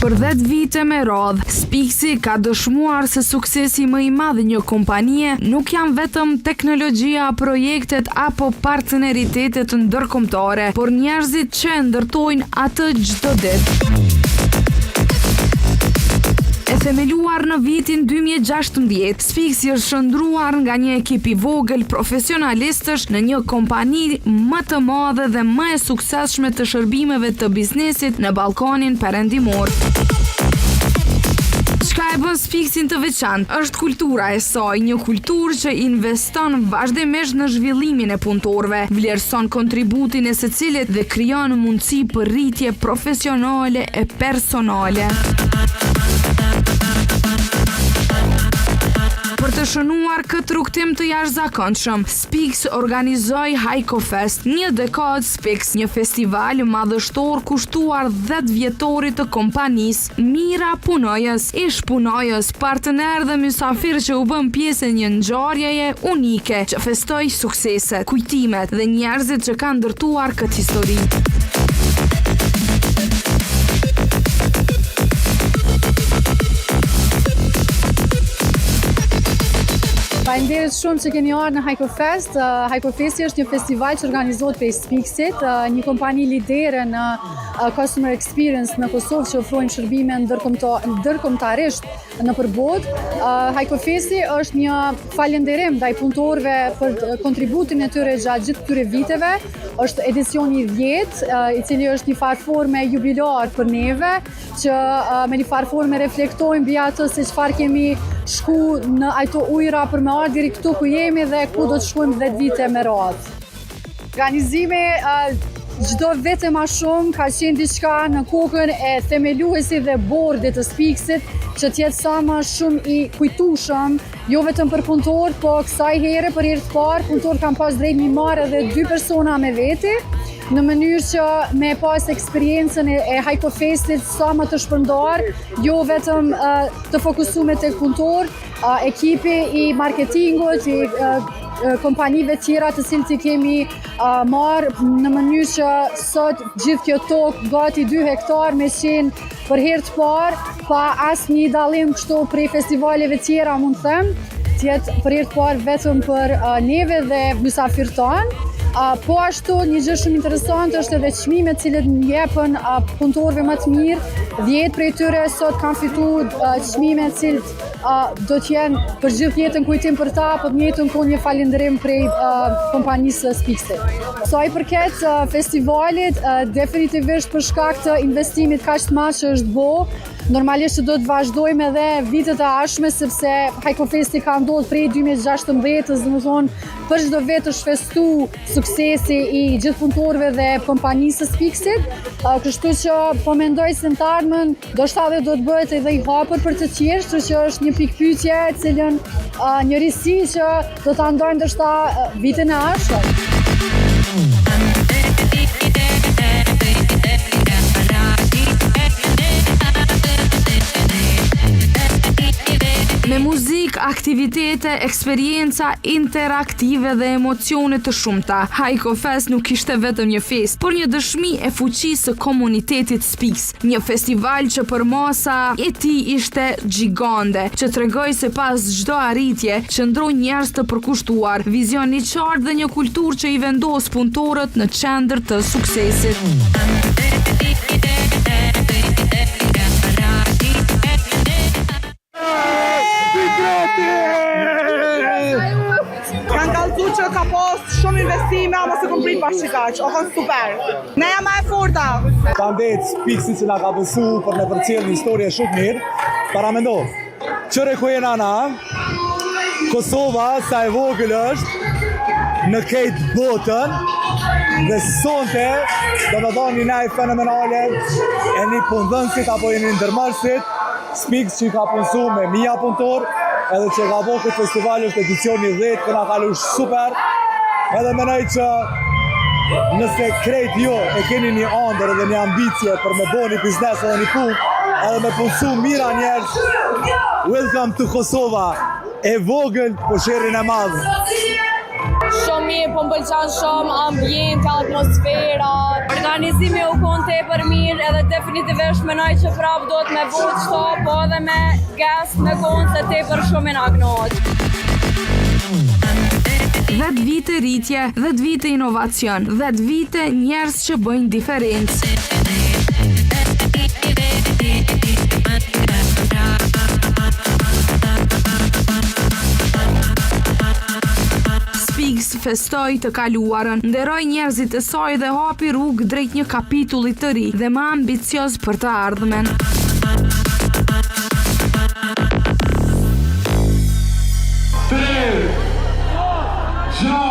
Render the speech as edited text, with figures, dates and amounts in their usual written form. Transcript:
Për 10 vite me radhë, Spixi ka dëshmuar se suksesi më i madh i një kompanie nuk janë vetëm teknologjia, projektet apo partneritetet ndërkombëtare, por njerëzit që ndërtojnë atë çdo ditë. E themeluar në vitin 2016, Spixi është shndruar nga një ekip i vogël profesionalistësh në një kompani më të madhe dhe më e suksesshme të shërbimeve të biznesit në Ballkanin Perëndimor. Çka e bën Spixin të veçantë është kultura e saj, një kulturë që investon vazhdimisht në zhvillimin e punëtorëve, vlerëson kontributin e secilit dhe krijon mundësi për rritje profesionale e personale. Për të shënuar këtë rrugtim të jashtëzakonshëm, Spix organizoi Hajko Fest, një dekadë Spix, një festival madhështor kushtuar 10 vjetorit të kompanisë, mira punojës, ish punojës, partner dhe mysafir që u bën pjesë e një ngjarjeje unike që festoi sukseset, kujtimet dhe njerëzit që kanë ndërtuar këtë histori. Faleminderit shumë që keni ardhur në Hajko Fest. Hajko Festi është një festival që organizohet prej Spixit, një kompani lidere në customer experience në Kosovë që ofrojnë shërbime ndërkombëtarisht nëpër botë. Hajko Festi është një falënderim ndaj punëtorëve për kontributin e tyre gjatë gjithë këtyre viteve. Është edicioni 10, i cili është një farë forme jubilar për neve, që me një farë forme reflektojmë mbi atë se çfarë kemi shku në ato ujëra për me ardhur deri këtu ku jemi dhe ku do të shkojmë 10 vite me radhë. Organizimi çdo vit më shumë ka qenë diçka në kokën e themeluesit dhe bordit të Spixit që të jetë sa më shumë i kujtueshëm, jo vetëm për punëtorët, po kësaj here për herë të parë punëtorët kanë pas drejt mi marrë edhe 2 persona me veti, në mënyrë që me pas eksperiencën e Hajko Festit sa më të shpërndar, jo vetëm të fokusuar tek punëtor, ekipi i marketingut, i kompanive tjera të cilët i kemi marrë në mënyrë që sot gjithë kjo tokë gati 2 hektar me qenë për herë të parë, pa asnjë dallim kështu prej festivaleve tjera mund të them, të jetë për herë të parë vetëm për neve dhe mysafirët tanë. Po ashtu një gjë shumë interesante është edhe çmimet cilët jepen punëtorëve më të mirë. 10 prej tyre sot kanë fituar çmime të cilët do të jenë për gjithë jetën kujtim për ta, po të njëjtën kohë një falënderim prej kompanisë Spixit. Sa i përket festivalit, definitivisht për shkak të investimit kaq të madh që është bërë, normalisht do të vazhdojmë edhe vitet e ardhshme sepse Hajko Festi ka ndodhur prej 2016-s, domethënë për çdo vit është festu suksesi i gjithë punëtorëve dhe kompanisë Spixit, kështu që po mendoj se në të ardhmen do të bëhet edhe i hapur për të tjerë, kështu që është një pikë pyetje e cilën një risi që do ta ndajmë ndoshta vitin e ardhshëm. Me muzik, aktivitete, eksperienca interaktive dhe emocione të shumta, Hajko Fest nuk ishte vetëm një fest, por një dëshmi e fuqisë së komunitetit Spix, një festival që për masa e tij ishte gjigande, që tregoi se pas çdo arritje qëndrojnë njerëz të përkushtuar, vizion i qartë dhe një kulturë që i vendos punëtorët në qendër të suksesit. Kanë kallëzu që ka pas shumë investime, ama se kom prit pas që kaq, o kanë super. Ne jam e forta. Kandet Spixi që na ka besu për me përcjell një historie shumë mirë, para mendo, qëre ku jena na, Kosova sa e vogël është në këtë botën, dhe sonte do të thonë një naj fenomenale e një punëdhënësit apo një ndërmarrësit, Spix që ka punësu me mija punëtor, edhe që ka bo këtë festival është edicioni 10, këna kalu super, edhe menoj që nëse krejt jo e keni një ëndër edhe një ambicje për me bo një biznes edhe një punë, edhe me punësu mira njerëz, welcome to Kosova, e vogël po sherin e madhë. Shumë mirë, po m'pëlqen shumë ambienti, atmosfera. Organizimi u kon tepër mirë edhe definitivisht mendoj që prap do të më bëj çto, po edhe me guest me kon se tepër shumë na kënaq. 10 vite rritje, 10 vite inovacion, 10 vite njerëz që bëjnë diferencë. Spiks festoi të kaluarën, nderoi njerëzit e saj dhe hapi rrugë drejt një kapitulli të ri dhe më ambicioz për të ardhmen. John!